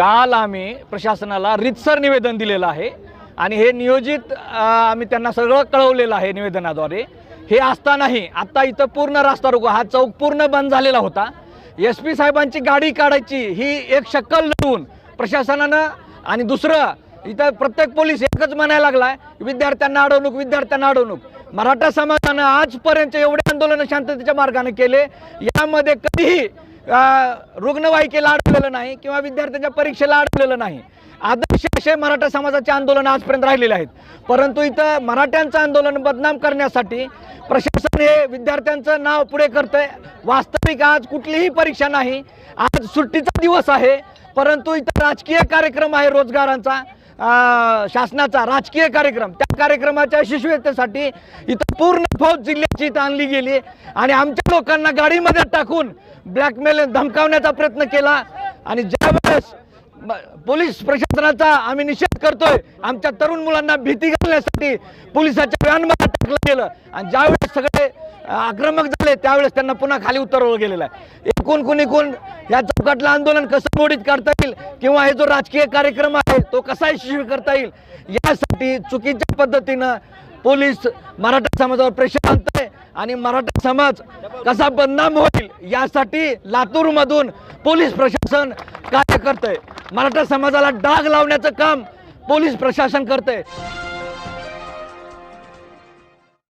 काल आम्ही प्रशासनाला रीतसर निवेदन दिलेलं आहे आणि हे नियोजित आम्ही त्यांना सगळं कळवलेलं आहे निवेदनाद्वारे। हे असतानाही आता इथं पूर्ण रस्ता रोको, हा चौक पूर्ण बंद झालेला होता। SP साहेबांची गाडी काढायची ही एक शक्कल लढवून प्रशासनानं आणि दुसरं इथं प्रत्येक पोलीस एकच म्हणायला लागलाय, विद्यार्थ्यांना अडवणूक, विद्यार्थ्यांना अडवणूक। मराठा समाजानं आजपर्यंत एवढे आंदोलन शांततेच्या मार्गाने केले, यामध्ये कधीही रुग्णवाहिकेला अडवलेलं नाही किंवा विद्यार्थ्यांच्या परीक्षेला अडवलेलं नाही। आदर्श असे मराठा समाजाचे आंदोलन आजपर्यंत राहिलेले आहेत, परंतु इथं मराठ्यांचं आंदोलन बदनाम करण्यासाठी प्रशासन हे विद्यार्थ्यांचं नाव पुढे करतंय। वास्तविक आज कुठलीही परीक्षा नाही, आज सुट्टीचा दिवस आहे, परंतु इथं राजकीय कार्यक्रम आहे, रोजगारांचा शासनाचा राजकीय कार्यक्रम। त्या कार्यक्रमाच्या यशस्वीतेसाठी इथं पूर्ण फौज जिल्ह्याची इथं आणली गेली आणि आमच्या लोकांना गाडीमध्ये टाकून ब्लॅकमेल धमकावण्याचा प्रयत्न केला। आणि ज्यावेळेस पोलीस प्रशासनाचा आम्ही निषेध करतोय, आमच्या तरुण मुलांना भीती घालण्यासाठी पोलिसाच्या व्हॅनमध्ये टाकलं गेलं आणि ज्यावेळेस सगळे आक्रमक झाले त्यावेळेस त्यांना पुन्हा खाली उतरवलं गेलेलं आहे। एकूण कोण या चौकातलं आंदोलन कसं मोडीत काढता येईल किंवा हे जो राजकीय कार्यक्रम आहे तो कसा यशस्वी करता येईल, यासाठी चुकीच्या पद्धतीनं पोलीस मराठा समाजावर प्रेशर आणतंय आणि मराठा समाज कसा बदनाम होईल यासाठी लातूरमधून पोलीस प्रशासन कार्य करतंय। मराठा समाजाला डाग लावण्याचं काम पोलीस प्रशासन करतंय।